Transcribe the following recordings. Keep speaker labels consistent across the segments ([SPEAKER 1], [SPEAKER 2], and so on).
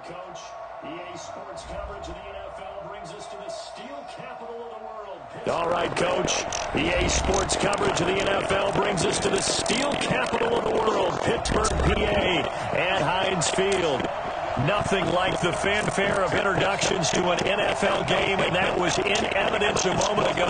[SPEAKER 1] Coach. EA Sports coverage of the NFL brings us to the steel capital of the world. All right, Coach. EA Sports coverage of the NFL brings us to the steel capital of the world, Pittsburgh, PA, at Heinz Field. Nothing like the fanfare of introductions to an NFL game, and that was in evidence a moment ago.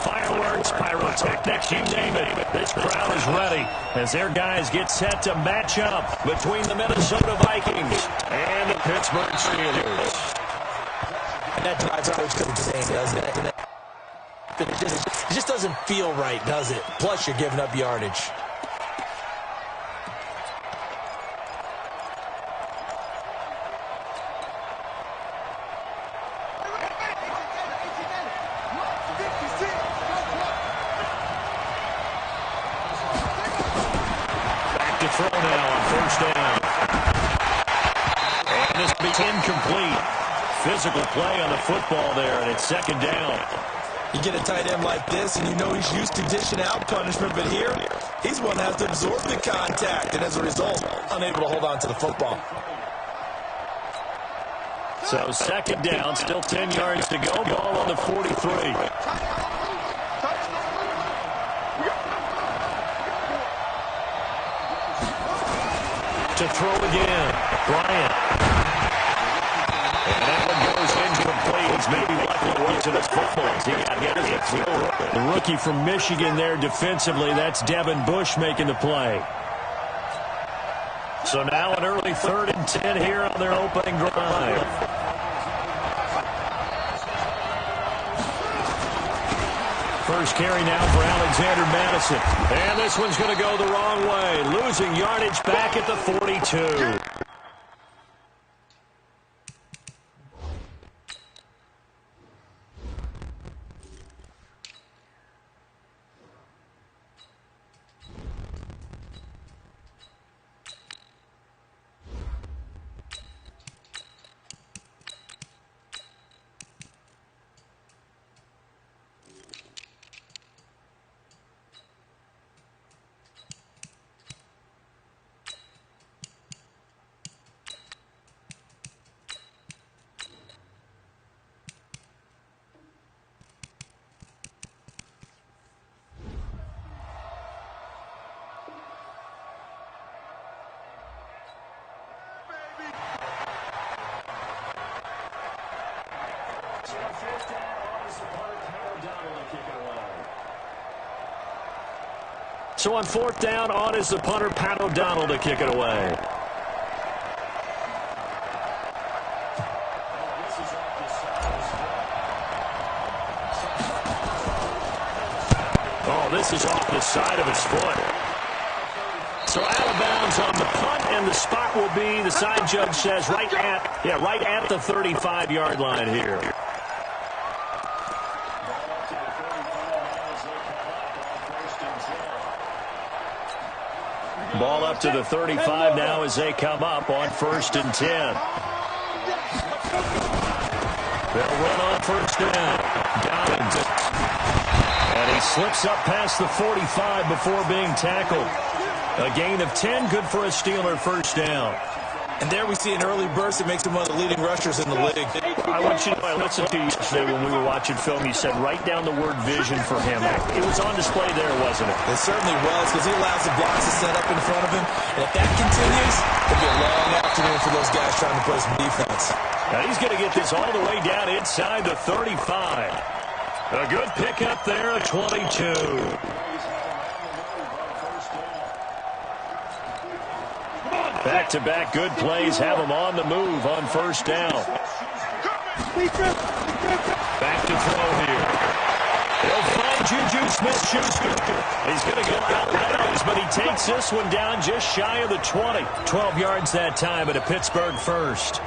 [SPEAKER 1] Fireworks, pyrotechnics, you name it. This crowd is ready as their guys get set to match up between the Minnesota Vikings and the Pittsburgh Steelers.
[SPEAKER 2] And that drives coach insane, doesn't it? It just doesn't feel right, does it? Plus, you're giving up yardage.
[SPEAKER 1] Physical play on the football there, and it's second down.
[SPEAKER 2] You get a tight end like this, and you know he's used to dishing out punishment, but here, he's one that has to absorb the contact, and as a result, unable to hold on to the football.
[SPEAKER 1] So second down, still 10 yards to go, ball on the 43. To throw again, Bryant. And that one goes incomplete. He's maybe lucky to watch this football. The rookie from Michigan there defensively. That's Devin Bush making the play. So now an early 3rd and 10 here on their opening drive. First carry now for Alexander Madison. And this one's going to go the wrong way. Losing yardage back at the 42. So on 4th down, on is the punter, Pat O'Donnell, to kick it away. Oh, this is off the side of his foot. So out of bounds on the punt, and the spot will be, the side judge says, right at the 35-yard line here. Ball up to the 35 now as they come up on 1st and 10. They'll run on 1st down. Dobbins. And he slips up past the 45 before being tackled. A gain of 10, good for a Steeler 1st down.
[SPEAKER 2] And there we see an early burst that makes him one of the leading rushers in the league.
[SPEAKER 1] I want you to know, I listened to you yesterday when we were watching film. You said write down the word vision for him. It was on display there, wasn't it?
[SPEAKER 2] It certainly was, because he allows the blocks to set up in front of him. And if that continues, it'll be a long afternoon for those guys trying to play some defense.
[SPEAKER 1] Now he's going to get this all the way down inside the 35. A good pickup there, a 22. Back-to-back good plays have him on the move on 1st down. Back to throw here. He'll find Juju Smith-Schuster. He's going to go out letters, but he takes this one down just shy of the 20. 12 yards that time at a Pittsburgh 1st.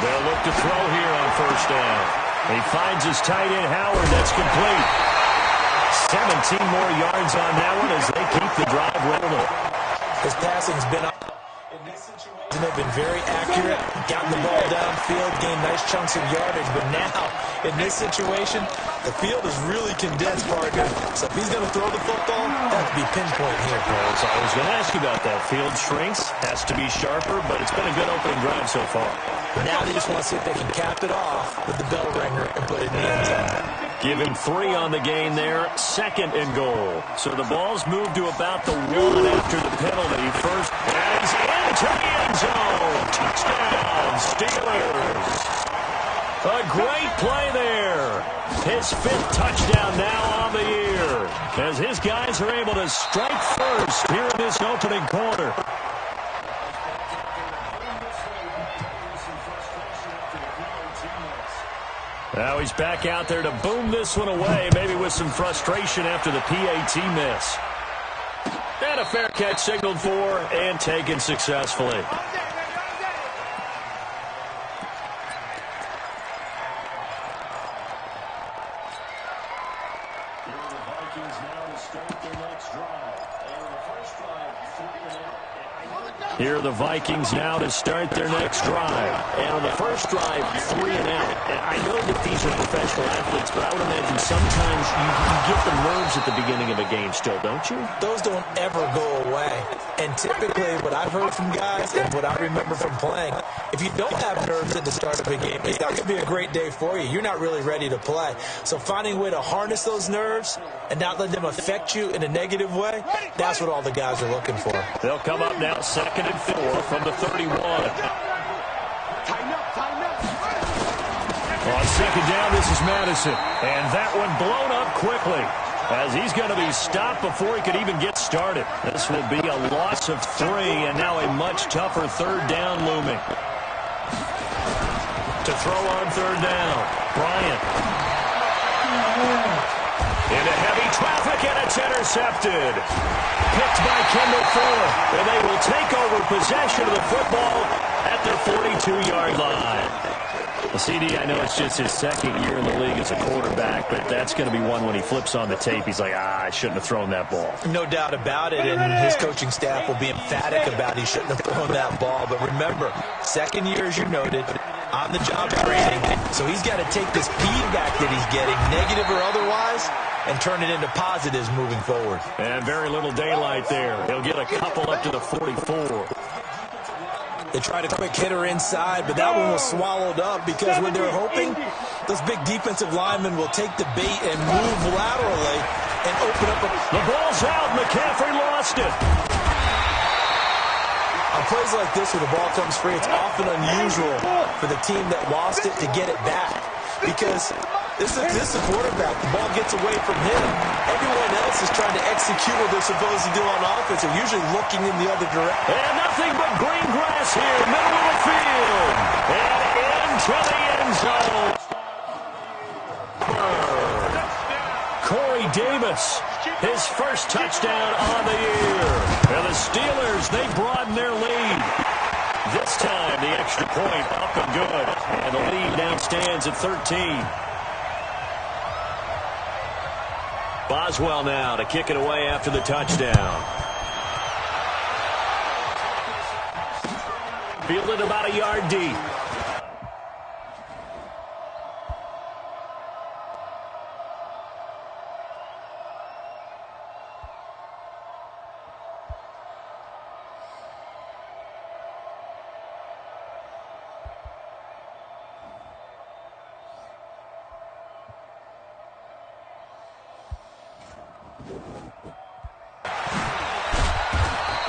[SPEAKER 1] They'll look to throw here on 1st down. He finds his tight end, Howard. That's complete. 17 more yards on that one as they keep the drive rolling.
[SPEAKER 2] His passing's been up. And they've been very accurate, gotten the ball downfield, gained nice chunks of yardage. But now, in this situation, the field is really condensed, partner. So if he's going to throw the football, that would be pinpoint here.
[SPEAKER 1] Well, so I was going to ask you about that. Field shrinks, has to be sharper, but it's been a good opening drive so far.
[SPEAKER 2] Now they just want to see if they can cap it off with the bell ringer and put it in the end zone.
[SPEAKER 1] Give him 3 on the gain there, 2nd and goal. So the ball's moved to about the 1 after the penalty. First, and he's into the end zone. Touchdown, Steelers. A great play there. His 5th touchdown now on the year, as his guys are able to strike first here in this opening quarter. Now he's back out there to boom this one away, maybe with some frustration after the PAT miss. And a fair catch signaled for and taken successfully. Here are the Vikings now to start their next drive. And on the first drive, 3 and out. And I know that these are professional athletes, but I would imagine sometimes you get the nerves at the beginning of a game still, don't you?
[SPEAKER 2] Those don't ever go away. And typically what I've heard from guys and what I remember from playing, if you don't have nerves at the start of a game, it's not going to be a great day for you. You're not really ready to play. So finding a way to harness those nerves and not let them affect you in a negative way, that's what all the guys are looking for.
[SPEAKER 1] They'll come up now 2nd and 4 from the 31. On 2nd down, this is Madison. And that one blown up quickly, as he's going to be stopped before he could even get started. This will be a loss of 3, and now a much tougher 3rd down looming. To throw on 3rd down, Bryant. Into heavy traffic, and it's intercepted. Picked by Kendall Fuller, and they will take over possession of the football at their 42-yard line. Well, CD, I know it's just his 2nd year in the league as a quarterback, but that's going to be one when he flips on the tape. He's like, I shouldn't have thrown that ball.
[SPEAKER 2] No doubt about it, and his coaching staff will be emphatic about he shouldn't have thrown that ball. But remember, 2nd year, as you noted, on-the-job training. So he's got to take this feedback that he's getting, negative or otherwise, and turn it into positives moving forward.
[SPEAKER 1] And very little daylight there. He'll get a couple up to the 44.
[SPEAKER 2] They tried a quick hitter inside, but that one was swallowed up because when they're hoping, those big defensive linemen will take the bait and move laterally and open up.
[SPEAKER 1] The ball's out. McCaffrey lost it.
[SPEAKER 2] On plays like this where the ball comes free, it's often unusual for the team that lost it to get it back because this is a quarterback. The ball gets away from him. Everyone else is trying to execute what they're supposed to do on offense. They're usually looking in the other direction.
[SPEAKER 1] And nothing but green grass here, middle of the field. And into the end zone. Corey Davis, his first touchdown on the year. And the Steelers, they broaden their lead. This time, the extra point up and good. And the lead now stands at 13. Boswell now to kick it away after the touchdown. Fielded about a yard deep.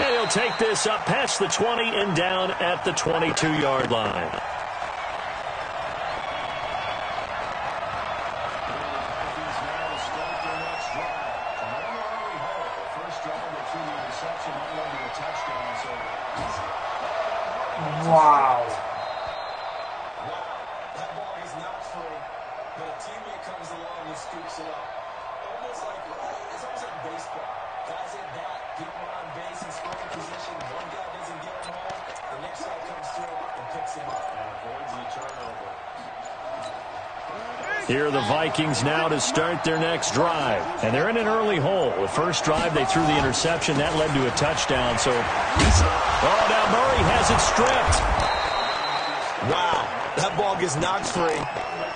[SPEAKER 1] And he'll take this up past the 20 and down at the 22-yard line.
[SPEAKER 3] Wow.
[SPEAKER 2] That ball is not free, but a teammate comes along and scoops it up. It's almost like baseball. Guys at bat, people are on base in scoring position. One guy doesn't get him home. The next guy comes through and picks him up and avoids the turnover.
[SPEAKER 1] Here are the Vikings now to start their next drive. And they're in an early hole. The first drive, they threw the interception. That led to a touchdown. So, now Murray has it stripped.
[SPEAKER 2] Wow, that ball gets knocked free,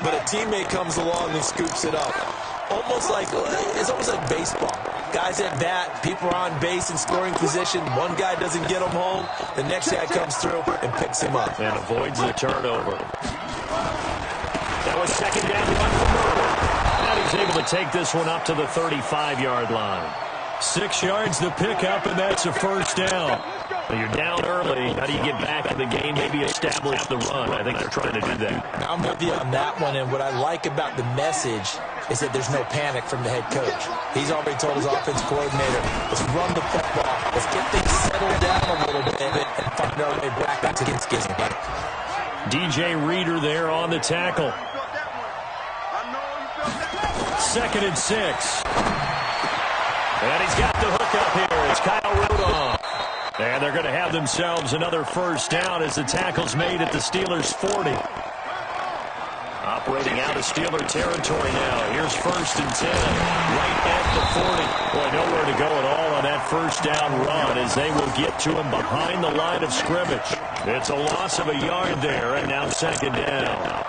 [SPEAKER 2] but a teammate comes along and scoops it up. It's almost like baseball. Guys at bat, people are on base in scoring position. One guy doesn't get him home. The next guy comes through and picks him up.
[SPEAKER 1] And avoids the turnover. That was second down run for Murray. And he's able to take this one up to the 35-yard line. 6 yards to pick up, and that's a first down. You're down early. How do you get back in the game, maybe establish the run? I think they're trying to do that.
[SPEAKER 2] I'm with you on that one, and what I like about the message is that there's no panic from the head coach. He's already told his offense coordinator, let's run the football, let's get things settled down a little bit, and find our way back against Gizmo.
[SPEAKER 1] DJ Reader there on the tackle. 2nd and 6. And he's got the hook up here. It's Kyle Rudolph. And they're going to have themselves another first down as the tackle's made at the Steelers' 40. Operating out of Steeler territory now. Here's 1st and 10. Right at the 40. Boy, nowhere to go at all on that first down run as they will get to him behind the line of scrimmage. It's a loss of a yard there, and now 2nd down.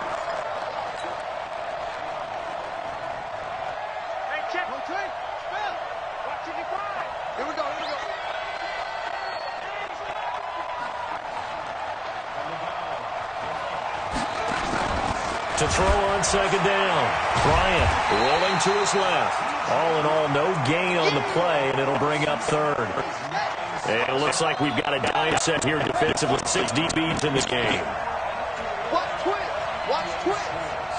[SPEAKER 1] To throw on 2nd down. Bryant rolling to his left. All in all, no gain on the play, and it'll bring up 3rd. And it looks like we've got a dime set here defensively. 6 DBs in the game.
[SPEAKER 3] Watch twist. Watch twist.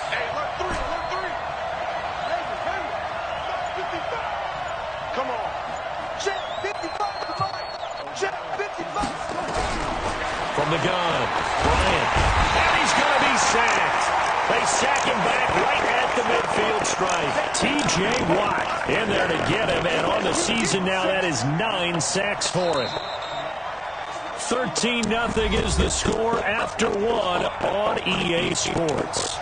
[SPEAKER 3] Hey, look 3. Come on. Check 55. Check 55.
[SPEAKER 1] From the gun, Bryant. And he's going to be sacked. They sack him back right at the midfield stripe. T.J. Watt in there to get him, and on the season now, that is 9 sacks for him. 13-0 is the score after 1 on EA Sports.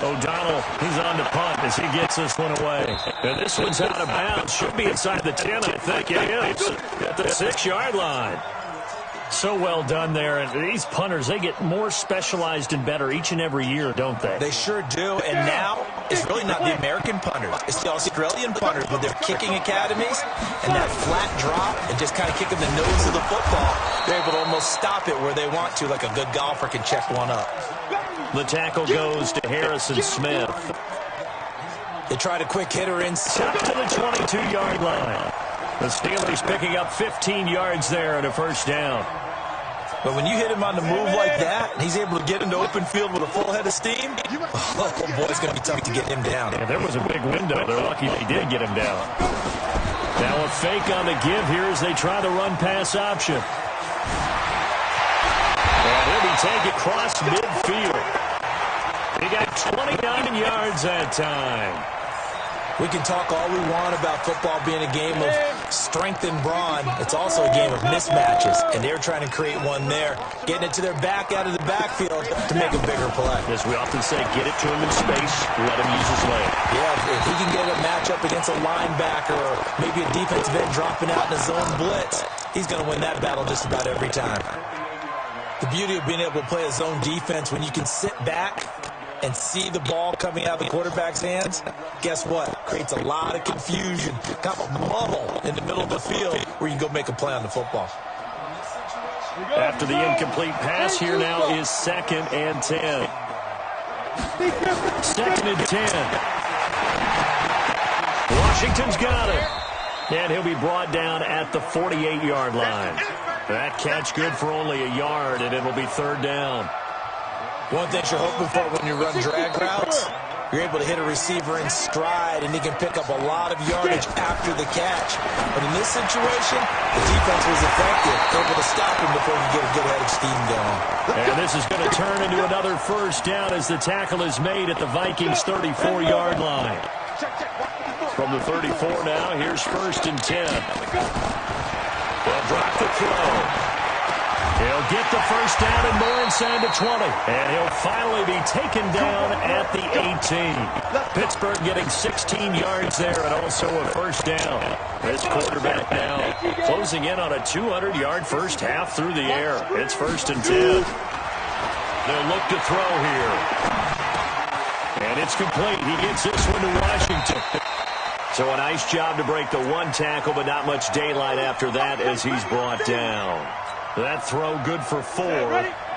[SPEAKER 1] O'Donnell, he's on the punt as he gets this one away. And this one's out of bounds. Should be inside the 10, I think it is. At the 6-yard line. So well done there. And these punters, they get more specialized and better each and every year, don't they?
[SPEAKER 2] They sure do. And now it's really not the American punters. It's the Australian punters with their kicking academies and that flat drop and just kind of kicking the nose of the football. They're able to almost stop it where they want to, like a good golfer can check one up.
[SPEAKER 1] The tackle goes to Harrison Smith.
[SPEAKER 2] They tried a quick hitter inside
[SPEAKER 1] to the 22-yard line. The Steelers picking up 15 yards there and a first down.
[SPEAKER 2] But when you hit him on the move like that, and he's able to get into open field with a full head of steam, oh boy, it's going to be tough to get him down.
[SPEAKER 1] Yeah, there was a big window. They're lucky they did get him down. Now a fake on the give here as they try the run-pass option. And he'll be taken across midfield. He got 29 yards that time.
[SPEAKER 2] We can talk all we want about football being a game of strength and brawn. It's also a game of mismatches, and they're trying to create one there, getting it to their back out of the backfield to make a bigger play.
[SPEAKER 1] As we often say, get it to him in space, let him use his leg.
[SPEAKER 2] Yeah, if he can get a matchup against a linebacker or maybe a defensive end dropping out in a zone blitz, he's going to win that battle just about every time. The beauty of being able to play a zone defense when you can sit back and see the ball coming out of the quarterback's hands, guess what? Creates a lot of confusion, kind of a muddle in the middle of the field where you can go make a play on the football.
[SPEAKER 1] After the incomplete pass, here now is 2nd and 10. 2nd and 10. Washington's got it. And he'll be brought down at the 48-yard line. That catch good for only a yard, and it'll be 3rd down.
[SPEAKER 2] One thing you're hoping for when you run drag routes, you're able to hit a receiver in stride, and he can pick up a lot of yardage after the catch. But in this situation, the defense was effective, able to stop him before he could get a good head of steam going.
[SPEAKER 1] And this is going to turn into another first down as the tackle is made at the Vikings' 34-yard line. From the 34 now, here's 1st and 10. They'll drop the throw. He'll get the first down and more inside the 20. And he'll finally be taken down at the 18. Pittsburgh getting 16 yards there and also a first down. This quarterback now closing in on a 200-yard first half through the air. It's 1st and 10. They'll look to throw here. And it's complete. He gets this one to Washington. So a nice job to break the one tackle, but not much daylight after that as he's brought down. That throw good for 4.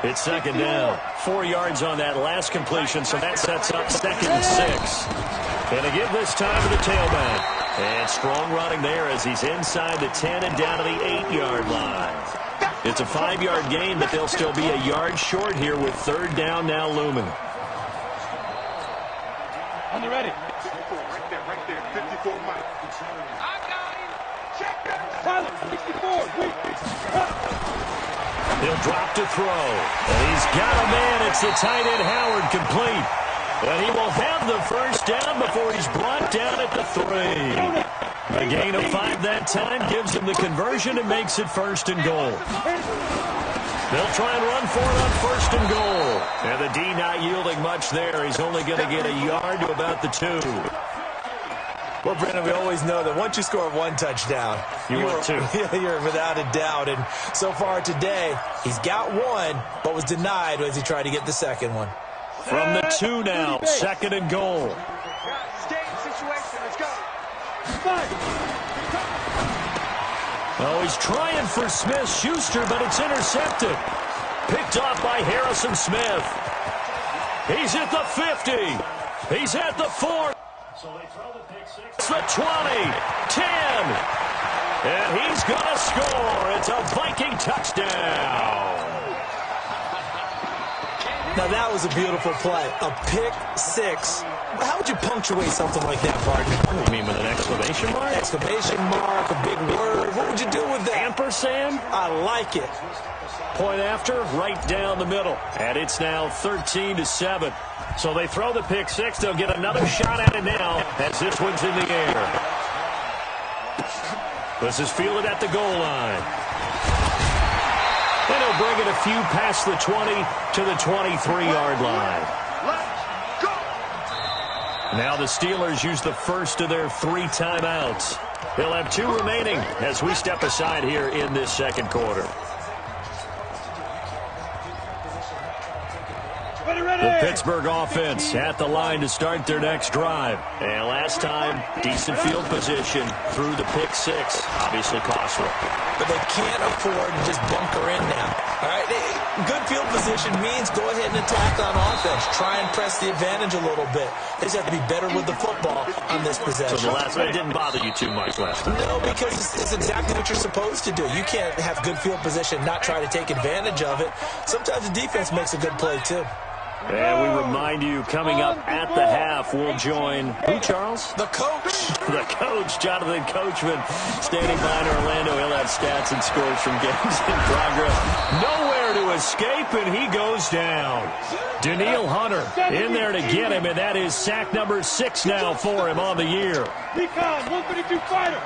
[SPEAKER 1] It's 2nd down. 4 yards on that last completion, so that sets up 2nd and 6. And again this time to the tailback. And strong running there as he's inside the 10 and down to the 8-yard line. It's a 5-yard gain, but they'll still be a yard short here with 3rd down now looming.
[SPEAKER 3] On the ready. 54, right there, 54 Mike. I got him. Check that. Tyler, 64.
[SPEAKER 1] He'll drop to throw. And he's got a man. It's the tight end Howard complete. And he will have the first down before he's brought down at the 3. A gain of 5 that time gives him the conversion and makes it 1st and goal. They'll try and run for it on 1st and goal. And the D not yielding much there. He's only going to get a yard to about the 2.
[SPEAKER 2] Well, Brennan, we always know that once you score 1 touchdown,
[SPEAKER 1] you're
[SPEAKER 2] without a doubt. And so far today, he's got 1, but was denied as he tried to get the 2nd one.
[SPEAKER 1] From the 2 now, 2nd and goal. Oh, he's trying for Smith-Schuster, but it's intercepted. Picked off by Harrison Smith. He's at the 50. He's at the 4. So they throw the pick 6. The 20, 10. And he's going to score. It's a Viking touchdown.
[SPEAKER 2] Now, that was a beautiful play. A pick 6. How would you punctuate something like that, Barton?
[SPEAKER 1] You mean with an exclamation mark?
[SPEAKER 2] Exclamation mark, a big word. What would you do with that?
[SPEAKER 1] Ampersand?
[SPEAKER 2] I like it.
[SPEAKER 1] Point after, right down the middle. And it's now 13-7. So they throw the pick 6. They'll get another shot at it now as this one's in the air. This is fielded at the goal line. And he'll bring it a few past the 20 to the 23-yard line. Now the Steelers use the first of their 3 timeouts. They'll have 2 remaining as we step aside here in this 2nd quarter. The Pittsburgh offense at the line to start their next drive. And last time, decent field position through the pick 6. Obviously costly.
[SPEAKER 2] But they can't afford to just bunker in now. All right, good field position means go ahead and attack on offense. Try and press the advantage a little bit. They just have to be better with the football on this possession.
[SPEAKER 1] So the last one didn't bother you too much last time?
[SPEAKER 2] No, because it's exactly what you're supposed to do. You can't have good field position, not try to take advantage of it. Sometimes the defense makes a good play, too.
[SPEAKER 1] And we remind you, coming up at the half, we'll join who, Charles?
[SPEAKER 2] The coach.
[SPEAKER 1] The coach, Jonathan Coachman, standing by in Orlando. He'll have stats and scores from games in progress. Nowhere to escape, and he goes down. Danielle Hunter in there to get him, and that is sack number 6 now for him on the year.
[SPEAKER 3] Recon, 132 fighter.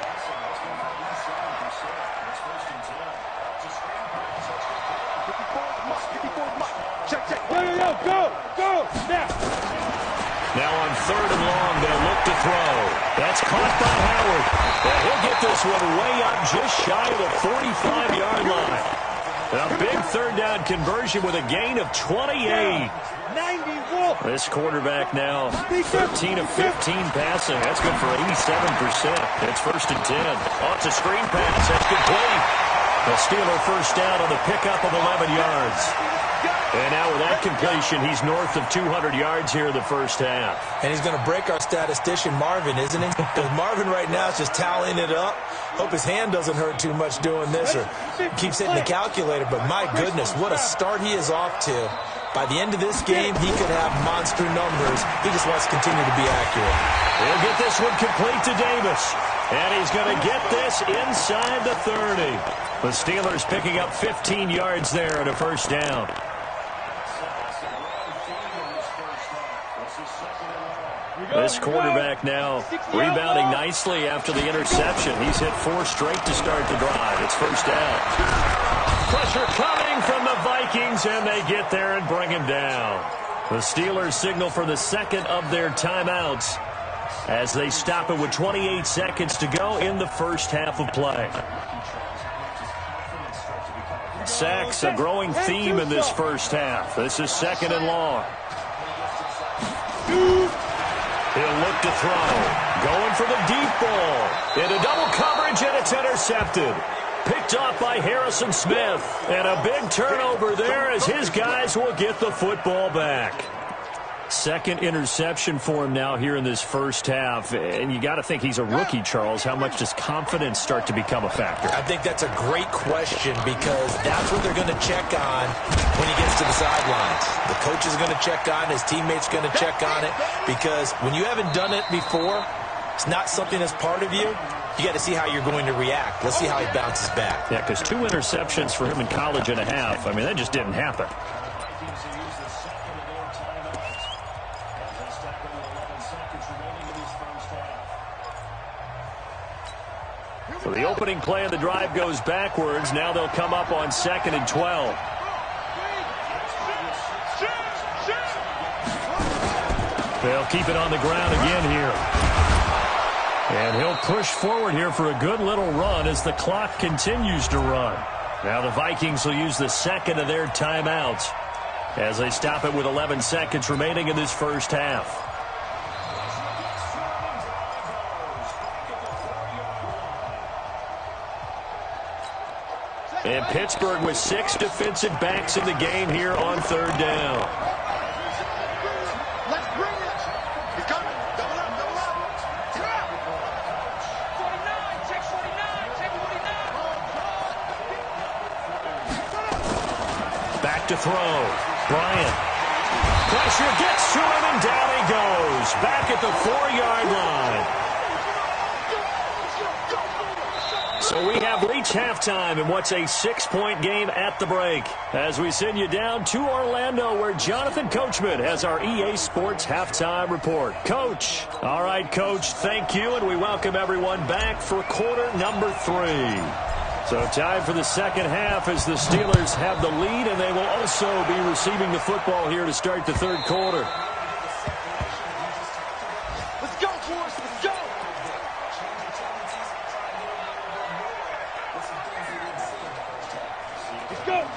[SPEAKER 3] Go, now.
[SPEAKER 1] Now on 3rd and long, they'll look to throw. That's caught by Howard. And he'll get this one way up just shy of the 45-yard line. A big 3rd down conversion with a gain of 28. This quarterback now 13 of 15 passing. That's good for 87%. It's 1st and 10. Oh, it's a screen pass. That's complete. The Steeler first down on the pickup of 11 yards. And now with that completion, he's north of 200 yards here in the first half.
[SPEAKER 2] And he's going to break our statistician, Marvin, isn't he? Because Marvin right now is just tallying it up. Hope his hand doesn't hurt too much doing this or keeps hitting the calculator. But my goodness, what a start he is off to. By the end of this game, he could have monster numbers. He just wants to continue to be accurate.
[SPEAKER 1] He'll get this one complete to Davis. And he's going to get this inside the 30. The Steelers picking up 15 yards there and a first down. This quarterback now rebounding nicely after the interception. He's hit 4 straight to start the drive. It's first down. Pressure coming from the Vikings, and they get there and bring him down. The Steelers signal for the second of their timeouts as they stop it with 28 seconds to go in the first half of play. Sacks, a growing theme in this first half. This is second and long. He'll look to throw. Going for the deep ball. Into double coverage, and it's intercepted. Picked off by Harrison Smith. And a big turnover there as his guys will get the football back. Second interception for him now here in this first half. And you got to think he's a rookie, Charles. How much does confidence start to become a factor?
[SPEAKER 2] I think that's a great question because that's what they're going to check on when he gets to the sidelines. The coach is going to check on, his teammates going to check on it, because when you haven't done it before, it's not something that's part of you. You got to see how you're going to react. Let's see how he bounces back.
[SPEAKER 1] Yeah, because 2 interceptions for him in college and a half. I mean, that just didn't happen. So the opening play of the drive goes backwards. Now they'll come up on 2nd and 12. They'll keep it on the ground again here. And he'll push forward here for a good little run as the clock continues to run. Now the Vikings will use the second of their timeouts as they stop it with 11 seconds remaining in this first half. And Pittsburgh with 6 defensive backs in the game here on 3rd down.
[SPEAKER 3] Let's bring it. He's coming. Double up, double up. Get up. 49, check 49, check 49.
[SPEAKER 1] Back to throw. Bryant. Pressure gets to him, and down he goes. Back at the 4-yard line. So we have reached halftime in what's a 6-point game at the break as we send you down to Orlando where Jonathan Coachman has our EA Sports Halftime Report. Coach. All right, Coach, thank you, and we welcome everyone back for quarter number 3. So time for the second half as the Steelers have the lead, and they will also be receiving the football here to start the third quarter.
[SPEAKER 3] Let's go, Forrest. Let's go.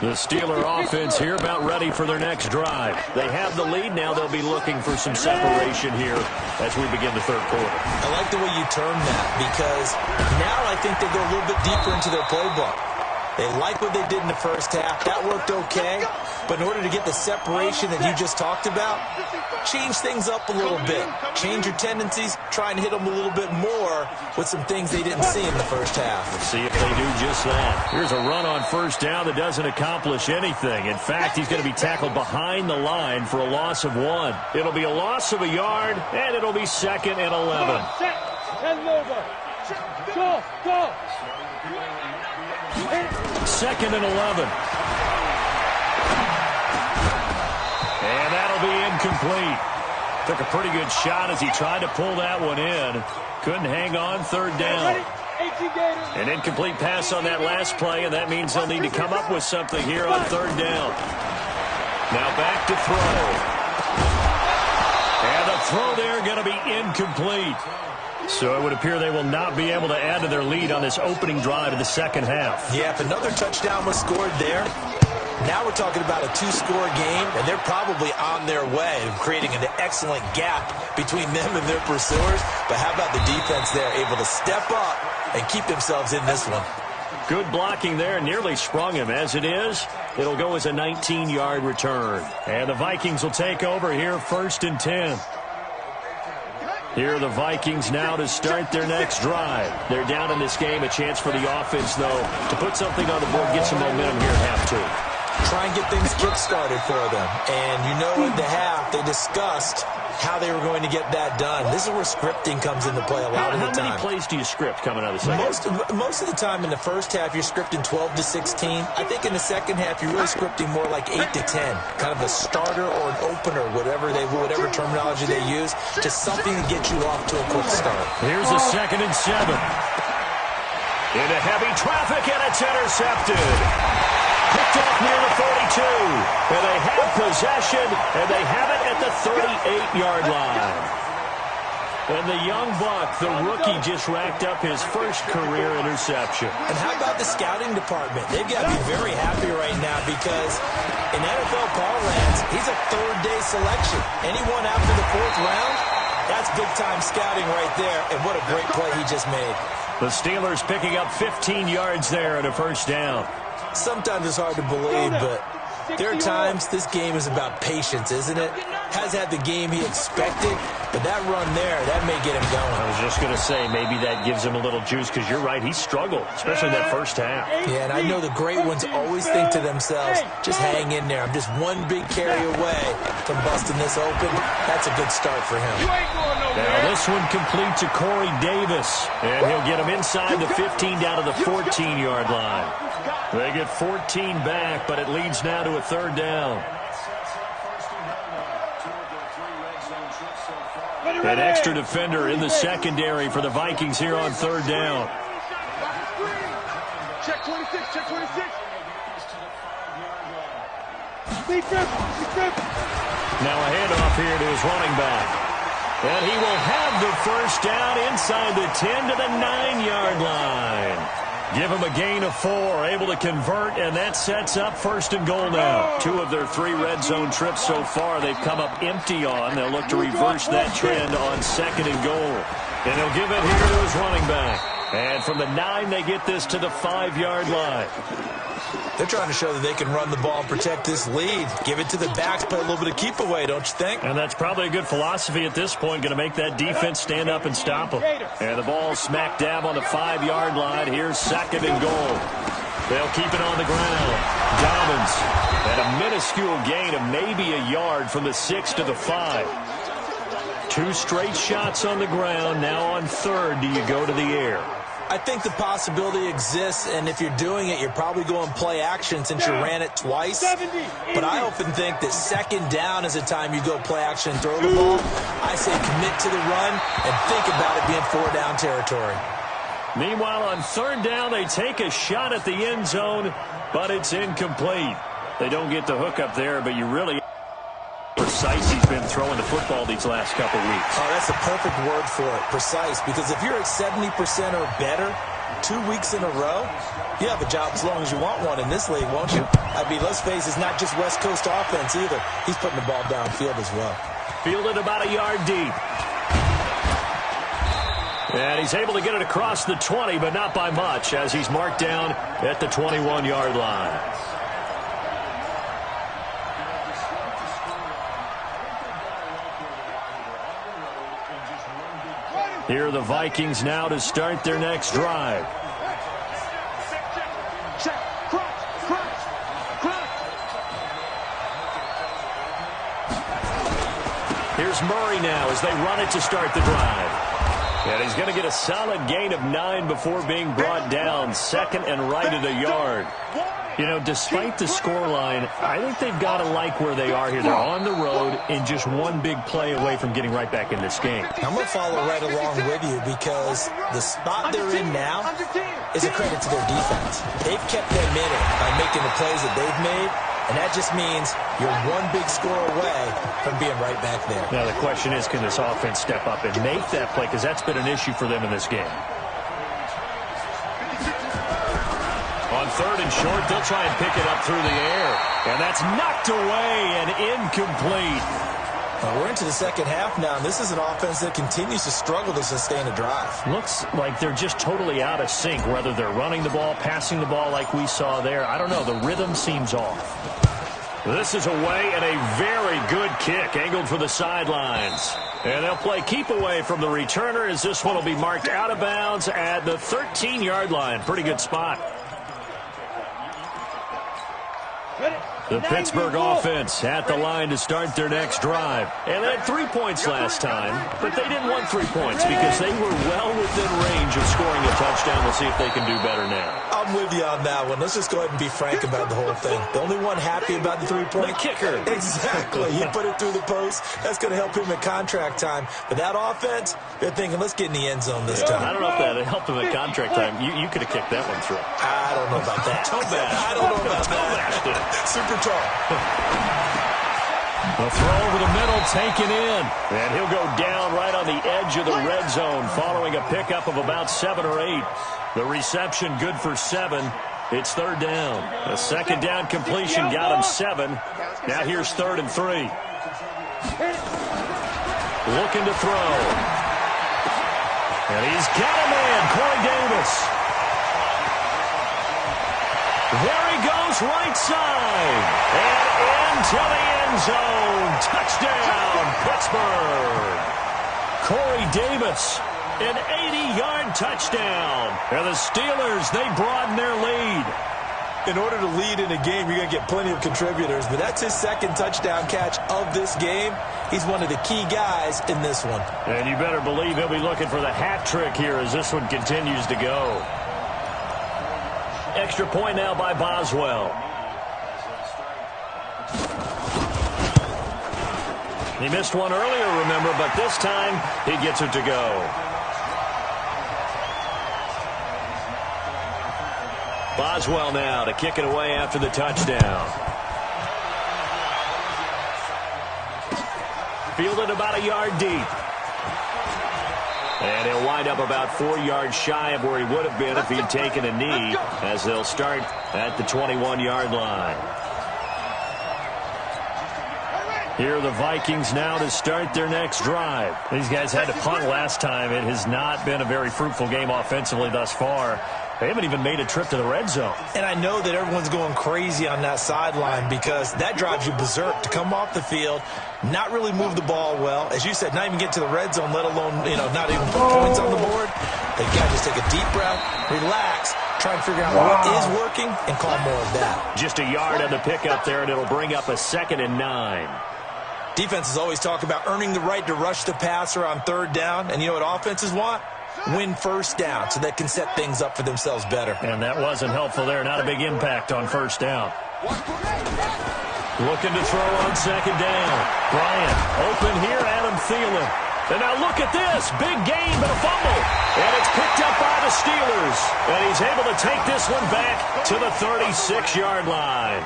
[SPEAKER 1] The Steeler offense here about ready for their next drive. They have the lead. Now they'll be looking for some separation here as we begin the third quarter.
[SPEAKER 2] I like the way you termed that because now I think they go a little bit deeper into their playbook. They like what they did in the first half. That worked okay. But in order to get the separation that you just talked about, change things up a little bit. Change your tendencies. Try and hit them a little bit more with some things they didn't see in the first half.
[SPEAKER 1] Let's see if they do just that. Here's a run on first down that doesn't accomplish anything. In fact, he's going to be tackled behind the line for a loss of 1. It'll be a loss of a yard, and it'll be 2nd and 11.
[SPEAKER 3] Go.
[SPEAKER 1] 2nd and 11. And that'll be incomplete. Took a pretty good shot as he tried to pull that one in. Couldn't hang on 3rd down. An incomplete pass on that last play, and that means they'll need to come up with something here on 3rd down. Now back to throw. And the throw there going to be incomplete. So it would appear they will not be able to add to their lead on this opening drive of the second half.
[SPEAKER 2] Yeah, if another touchdown was scored there, now we're talking about a 2-score game, and they're probably on their way of creating an excellent gap between them and their pursuers. But how about the defense there, able to step up and keep themselves in this one?
[SPEAKER 1] Good blocking there, nearly sprung him. As it is, it'll go as a 19-yard return. And the Vikings will take over here 1st and 10. Here are the Vikings now to start their next drive. They're down in this game. A chance for the offense, though, to put something on the board, get some momentum here at half 2.
[SPEAKER 2] Try and get things kick-started for them. And you know in the half, they discussed how they were going to get that done. This is where scripting comes into play a lot of the time.
[SPEAKER 1] How many plays do you script coming out of the second?
[SPEAKER 2] Most of the time in the first half, you're scripting 12 to 16. I think in the second half, you're really scripting more like 8 to 10. Kind of a starter or an opener, whatever terminology they use, just something to get you off to a quick start.
[SPEAKER 1] Here's a 2nd and 7. Into heavy traffic, and it's intercepted. picked off near the 42. And they have possession, and they have it at the 38-yard line. And the young buck, the rookie, just racked up his first career interception.
[SPEAKER 2] And how about the scouting department? They've got to be very happy right now because in NFL parlance, he's a third-day selection. Anyone after the fourth round, that's big-time scouting right there. And what a great play he just made.
[SPEAKER 1] The Steelers picking up 15 yards there and a first down.
[SPEAKER 2] Sometimes it's hard to believe, but there are times this game is about patience, isn't it? Has had the game he expected, but that run there, that may get him going.
[SPEAKER 1] I was just going to say, maybe that gives him a little juice, because you're right, he struggled, especially that first half.
[SPEAKER 2] Yeah, and I know the great ones always think to themselves, just hang in there. I'm just one big carry away from busting this open. That's a good start for him.
[SPEAKER 1] Now this one complete to Corey Davis, and he'll get him inside the 15 down to the 14-yard line. They get 14 back, but it leads now to a third down. An extra defender in the secondary for the Vikings here on third down.
[SPEAKER 3] Check 26, check 26. Defense.
[SPEAKER 1] Now a handoff here to his running back. And he will have the first down inside the 10 to the 9-yard line. Give him a gain of 4, able to convert, and that sets up first and goal now. 2 of their 3 red zone trips so far they've come up empty on. They'll look to reverse that trend on second and goal. And he'll give it here to his running back. And from the 9, they get this to the 5-yard line.
[SPEAKER 2] They're trying to show that they can run the ball and protect this lead. Give it to the backs, play a little bit of keep away, don't you think?
[SPEAKER 1] And that's probably a good philosophy at this point, going to make that defense stand up and stop them. And the ball smack dab on the 5-yard line. Here's second and goal. They'll keep it on the ground. Dobbins at a minuscule gain of maybe a yard from the 6 to the 5. 2 straight shots on the ground. Now on third, do you go to the air?
[SPEAKER 2] I think the possibility exists, and if you're doing it, you're probably going play action since you ran it twice. But I often think that second down is the time you go play action and throw the ball. I say commit to the run and think about it being 4-down territory.
[SPEAKER 1] Meanwhile, on third down, they take a shot at the end zone, but it's incomplete. They don't get the hook up there, but you really... precise he's been throwing the football these last couple weeks.
[SPEAKER 2] Oh, that's a perfect word for it, precise, because if you're at 70% or better 2 weeks in a row, you have a job as long as you want one in this league, won't you? I mean, let's face it, it's not just West Coast offense either. He's putting the ball downfield as well.
[SPEAKER 1] Fielded about a yard deep. And he's able to get it across the 20, but not by much, as he's marked down at the 21-yard line. Here are the Vikings now to start their next drive. Here's Murray now as they run it to start the drive. And he's going to get a solid gain of 9 before being brought down. Second and right at a yard. You know, despite the scoreline, I think they've got to like where they are here. They're on the road and just one big play away from getting right back in this game.
[SPEAKER 2] I'm going to follow right along with you because the spot they're in now is a credit to their defense. They've kept them in it by making the plays that they've made, and that just means you're one big score away from being right back there.
[SPEAKER 1] Now the question is, can this offense step up and make that play? Because that's been an issue for them in this game. On third and short, they'll try and pick it up through the air. And that's knocked away and incomplete.
[SPEAKER 2] Well, we're into the second half now, and this is an offense that continues to struggle to sustain a drive.
[SPEAKER 1] Looks like they're just totally out of sync, whether they're running the ball, passing the ball like we saw there. I don't know. The rhythm seems off. This is away and a very good kick, angled for the sidelines. And they'll play keep away from the returner as this one will be marked out of bounds at the 13-yard line. Pretty good spot. The Pittsburgh offense at the line to start their next drive. And they had 3 points last time, but they didn't want 3 points because they were well within range of scoring a touchdown. We'll see if they can do better now.
[SPEAKER 2] I'm with you on that one. Let's just go ahead and be frank about the whole thing. The only one happy about the 3-point?
[SPEAKER 1] The kicker.
[SPEAKER 2] Exactly. He put it through the post. That's going to help him at contract time. But that offense, they're thinking, let's get in the end zone this time.
[SPEAKER 1] I don't know if that helped him at contract time. You could have kicked that one through.
[SPEAKER 2] I don't know about that.
[SPEAKER 1] Don't bash.
[SPEAKER 2] I don't know about that. Super tall.
[SPEAKER 1] The throw over the middle, taken in. And he'll go down right on the edge of the red zone following a pickup of about 7 or 8. The reception good for 7. It's third down. A second down completion got him 7. Now here's 3rd and 3. Looking to throw. And he's got a man, Corey Davis. There he goes, right side. And into the end zone. Touchdown, Pittsburgh. Corey Davis, an 80-yard touchdown. And the Steelers, they broaden their lead.
[SPEAKER 2] In order to lead in a game, you're going to get plenty of contributors, but that's his second touchdown catch of this game. He's one of the key guys in this one.
[SPEAKER 1] And you better believe he'll be looking for the hat trick here as this one continues to go. Extra point now by Boswell. He missed one earlier, remember, but this time he gets it to go. Boswell now to kick it away after the touchdown. Fielded about a yard deep. And he'll wind up about 4 yards shy of where he would have been if he had taken a knee, as they'll start at the 21-yard line. Here are the Vikings now to start their next drive.
[SPEAKER 4] These guys had to punt last time. It has not been a very fruitful game offensively thus far. They haven't even made a trip to the red zone.
[SPEAKER 2] And I know that everyone's going crazy on that sideline because that drives you berserk to come off the field, not really move the ball well. As you said, not even get to the red zone, let alone, not even put points on the board. They got to just take a deep breath, relax, try and figure out what is working, and call more of that.
[SPEAKER 1] Just a yard on the pickup there, and it'll bring up a 2nd and 9.
[SPEAKER 2] Defenses always talk about earning the right to rush the passer on third down. And you know what offenses want? Win first down so they can set things up for themselves better.
[SPEAKER 4] And that wasn't helpful there. Not a big impact on first down.
[SPEAKER 1] Looking to throw on 2nd down. Bryant open here, Adam Thielen. And now look at this. Big gain, but a fumble. And it's picked up by the Steelers. And he's able to take this one back to the 36-yard line.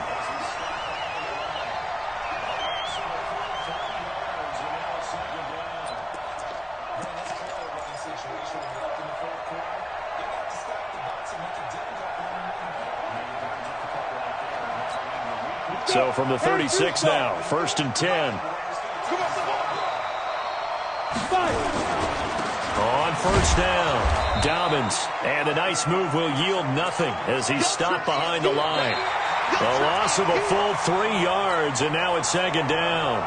[SPEAKER 1] So from the 36 now, 1st and 10. On first down, Dobbins. And a nice move will yield nothing as he's stopped behind the line. A loss of a full 3 yards, and now it's 2nd down.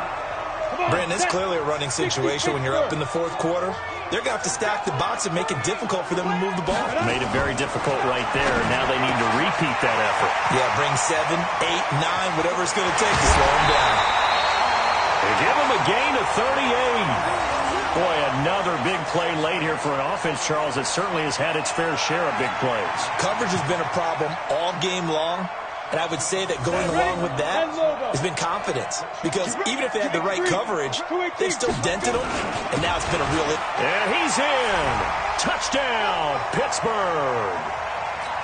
[SPEAKER 2] Brandon, it's clearly a running situation when you're up in the 4th quarter. They're going to have to stack the box and make it difficult for them to move the ball.
[SPEAKER 1] Made it very difficult right there. Now they need to repeat that effort.
[SPEAKER 2] Yeah, bring 7, 8, 9, whatever it's going to take to slow them down.
[SPEAKER 1] They give him a gain of 38. Boy, another big play late here for an offense, Charles, that certainly has had its fair share of big plays.
[SPEAKER 2] Coverage has been a problem all game long. And I would say that going along with that has been confidence. Because even if they had the right coverage, they've still dented them. And now it's been a real...
[SPEAKER 1] And he's in. Touchdown, Pittsburgh.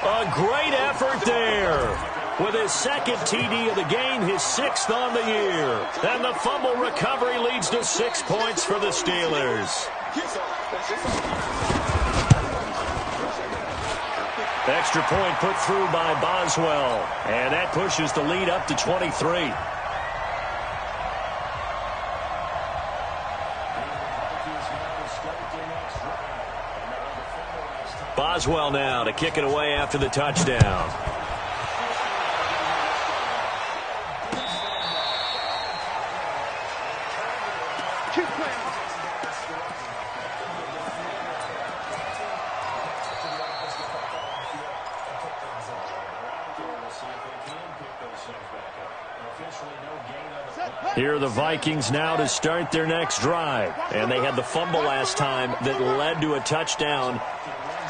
[SPEAKER 1] A great effort there. With his 2nd TD of the game, his 6th on the year. And the fumble recovery leads to 6 points for the Steelers. Extra point put through by Boswell. And that pushes the lead up to 23. Boswell now to kick it away after the touchdown. Here are the Vikings now to start their next drive. And they had the fumble last time that led to a touchdown.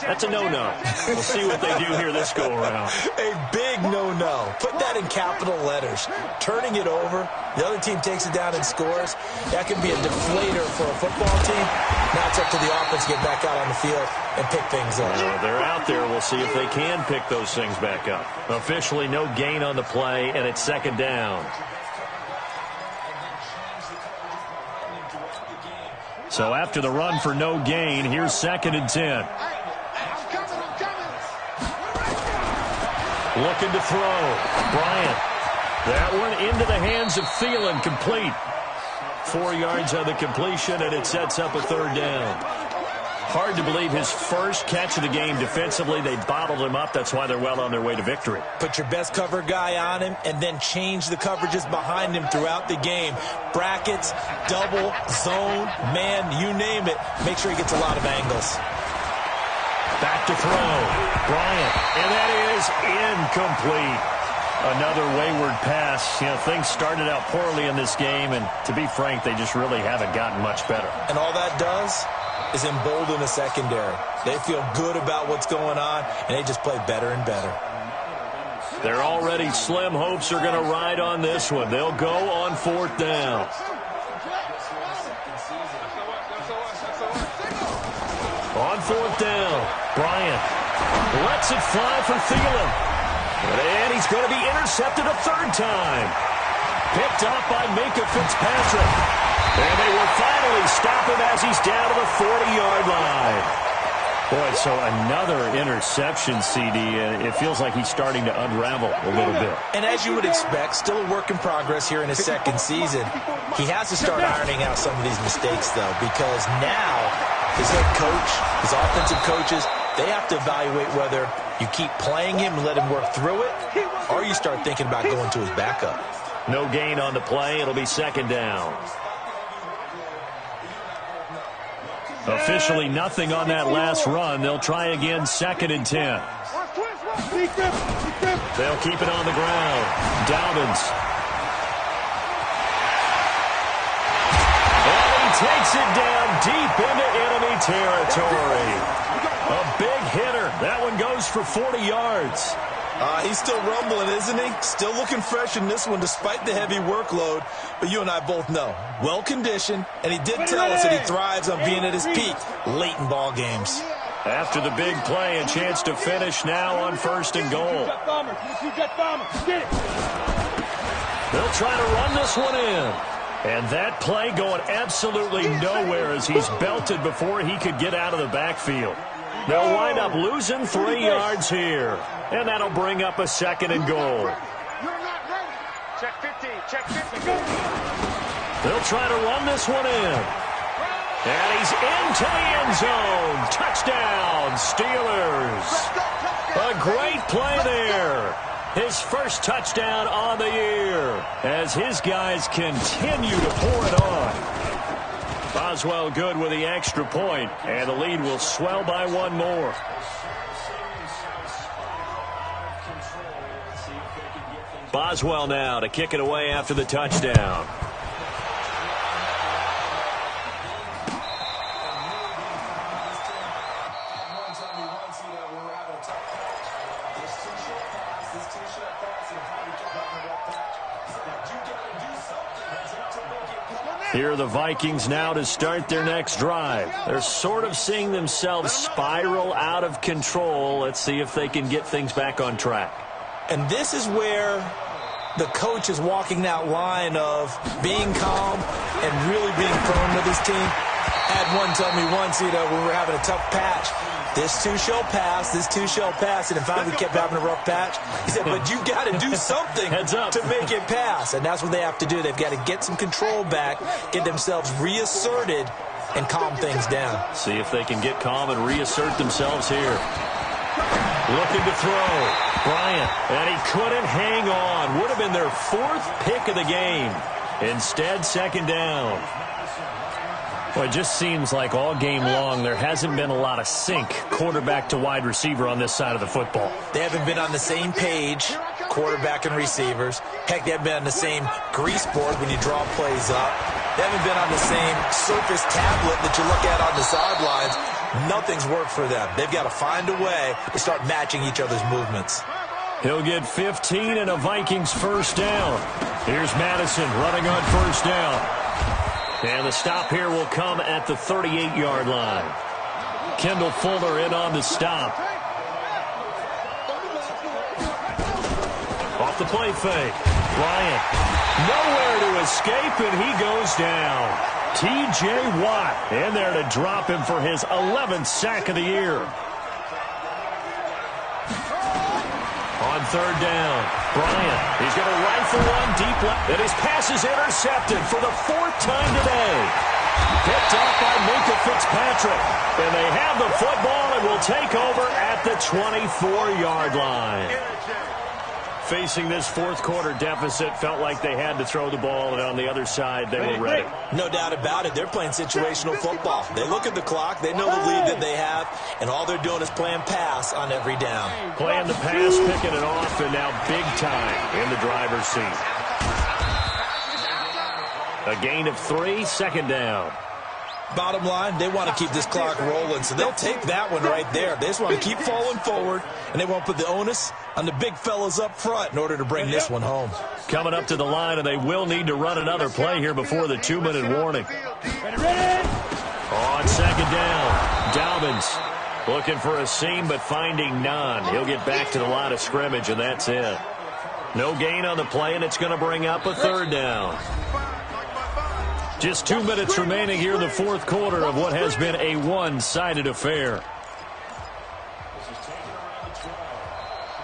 [SPEAKER 4] That's a no-no. We'll see what they do here this go-around.
[SPEAKER 2] A big no-no. Put that in capital letters. Turning it over, the other team takes it down and scores. That can be a deflator for a football team. Now it's up to the offense to get back out on the field and pick things up.
[SPEAKER 4] They're out there. We'll see if they can pick those things back up. Officially, no gain on the play, and it's second down. So after the run for no gain, here's 2nd and 10. Looking to throw. Bryant. That one into the hands of Thielen, complete. 4 yards on the completion, and it sets up a 3rd down. Hard to believe his first catch of the game defensively. They bottled him up. That's why they're well on their way to victory.
[SPEAKER 2] Put your best cover guy on him and then change the coverages behind him throughout the game. Brackets, double, zone, man, you name it. Make sure he gets a lot of angles.
[SPEAKER 4] Back to throw. Bryant. And that is incomplete. Another wayward pass. You know, things started out poorly in this game, and to be frank, they just really haven't gotten much better.
[SPEAKER 2] And all that does is embolden the secondary. They feel good about what's going on, and they just play better and better.
[SPEAKER 4] Their already slim hopes are going to ride on this one. They'll go on 4th down. On 4th down, Bryant lets it fly for Thielen. And he's going to be intercepted a 3rd time. Picked up by Minkah Fitzpatrick. And they will finally stop him as he's down to the 40-yard line. Boy, so another interception, CD. It feels like he's starting to unravel a little bit.
[SPEAKER 2] And as you would expect, still a work in progress here in his 2nd season. He has to start ironing out some of these mistakes, though, because now his head coach, his offensive coaches, they have to evaluate whether you keep playing him and let him work through it, or you start thinking about going to his backup.
[SPEAKER 4] No gain on the play. It'll be 2nd down. Officially nothing on that last run. They'll try again, 2nd and 10. They'll keep it on the ground. Dobbins. And he takes it down deep into enemy territory. A big hitter. That one goes for 40 yards.
[SPEAKER 2] He's still rumbling, isn't he? Still looking fresh in this one despite the heavy workload. But you and I both know, well-conditioned, and he did tell us that he thrives on being at his peak late in ball games.
[SPEAKER 4] After the big play, a chance to finish now on 1st and goal. They'll try to run this one in. And that play going absolutely nowhere as he's belted before he could get out of the backfield. They'll wind up losing 3 yards here. And that'll bring up a 2nd and goal.
[SPEAKER 3] Check 50, check 50.
[SPEAKER 4] They'll try to run this one in. And he's into the end zone. Touchdown, Steelers. A great play there. His first touchdown on the year as his guys continue to pour it on. Boswell good with the extra point, and the lead will swell by 1 more. Boswell now to kick it away after the touchdown. Here are the Vikings now to start their next drive. They're sort of seeing themselves spiral out of control. Let's see if they can get things back on track.
[SPEAKER 2] And this is where the coach is walking that line of being calm and really being firm with his team. Had one tell me once, when we were having a tough patch, this too shall pass, this too shall pass. And in fact, we kept having a rough patch. He said, but you got to do something to make it pass. And that's what they have to do. They've got to get some control back, get themselves reasserted, and calm things down.
[SPEAKER 4] See if they can get calm and reassert themselves here. Looking to throw. Bryant. And he couldn't hang on. Would have been their 4th pick of the game. Instead, 2nd down. Well, it just seems like all game long there hasn't been a lot of sync quarterback to wide receiver on this side of the football.
[SPEAKER 2] They haven't been on the same page, quarterback and receivers. Heck, they haven't been on the same grease board when you draw plays up. They haven't been on the same surface tablet that you look at on the sidelines. nothing's worked for them. They've got to find a way to start matching each other's movements.
[SPEAKER 4] He'll get 15 and a Vikings first down. Here's Madison running on first down. And the stop here will come at the 38-yard line. Kendall Fuller in on the stop. Off the play fake. Bryant nowhere to escape, and he goes down. T.J. Watt in there to drop him for his 11th sack of the year. On third down, Bryant. He's going to rifle one deep left, and his pass is intercepted for the 4th time today. Picked off by Minkah Fitzpatrick. And they have the football and will take over at the 24-yard line. Facing this fourth quarter deficit, felt like they had to throw the ball, and on the other side, they were ready.
[SPEAKER 2] No doubt about it. They're playing situational football. They look at the clock, they know the lead that they have, and all they're doing is playing pass on every down.
[SPEAKER 4] Playing the pass, picking it off, and now big time in the driver's seat. A gain of 3, second down.
[SPEAKER 2] Bottom line, they want to keep this clock rolling, so they'll take that one right there. They just want to keep falling forward, and they won't put the onus on the big fellas up front in order to bring this one home.
[SPEAKER 4] Coming up to the line, and they will need to run another play here before the 2-minute warning. On second down, Dobbins looking for a seam but finding none. He'll get back to the line of scrimmage, and that's it. No gain on the play, and it's going to bring up a third down. Just 2 minutes remaining here in the fourth quarter of what has been a one-sided affair.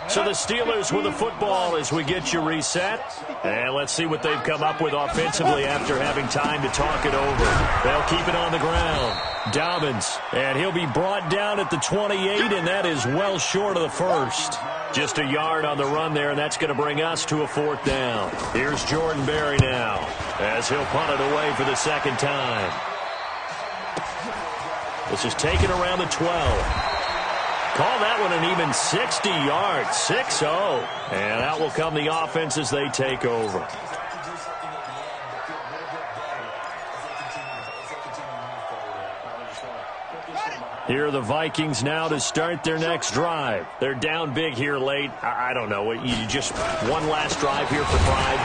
[SPEAKER 4] So the Steelers with the football as we get you reset. And let's see what they've come up with offensively after having time to talk it over. They'll keep it on the ground. Dobbins, and he'll be brought down at the 28, and that is well short of the first. Just a yard on the run there, and that's going to bring us to a fourth down. Here's Jordan Berry now as he'll punt it away for the second time. This is taken around the 12. Call that one an even 60 yards, 6-0. And out will come the offense as they take over. Here are the Vikings now to start their next drive. They're down big here late. I don't know. You just one last drive here for pride.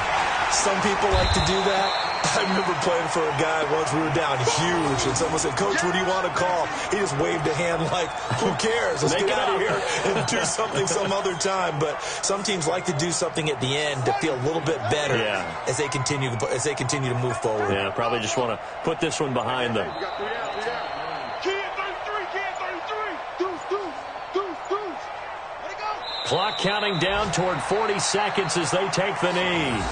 [SPEAKER 2] Some people like to do that. I remember playing for a guy once. We were down huge, and someone said, "Coach, what do you want to call?" He just waved a hand like, "Who cares? Let's get out of here and do something some other time." But some teams like to do something at the end to feel a little bit better as they continue to move forward.
[SPEAKER 4] Yeah, probably just want to put this one behind them. Clock counting down toward 40 seconds as they take the knee.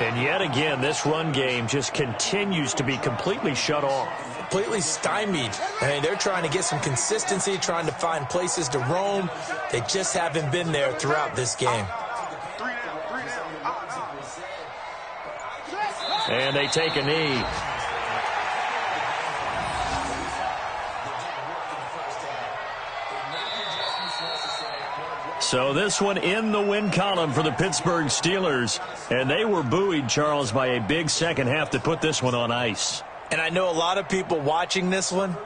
[SPEAKER 4] And yet again, this run game just continues to be completely shut off.
[SPEAKER 2] Completely stymied. I mean, they're trying to get some consistency, trying to find places to roam. They just haven't been there throughout this game.
[SPEAKER 4] And they take a knee. So this one in the win column for the Pittsburgh Steelers. And they were buoyed, Charles, by a big second half to put this one on ice.
[SPEAKER 2] And I know a lot of people watching this one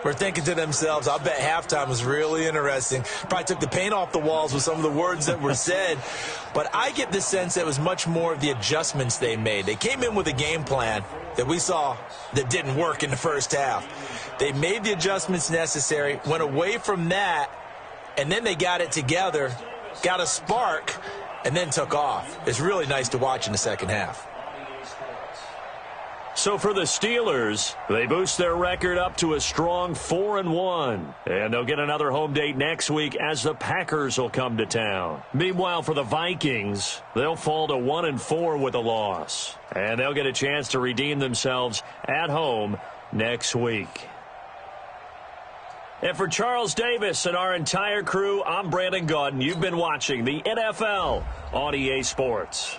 [SPEAKER 2] were thinking to themselves, I bet halftime was really interesting. Probably took the paint off the walls with some of the words that were said. But I get the sense that it was much more of the adjustments they made. They came in with a game plan that we saw that didn't work in the first half. They made the adjustments necessary, went away from that, and then they got it together, got a spark, and then took off. It's really nice to watch in the second half.
[SPEAKER 4] So for the Steelers, they boost their record up to a strong 4-1. And they'll get another home date next week as the Packers will come to town. Meanwhile, for the Vikings, they'll fall to 1-4 with a loss. And they'll get a chance to redeem themselves at home next week. And for Charles Davis and our entire crew, I'm Brandon Gaudin. You've been watching the NFL on EA Sports.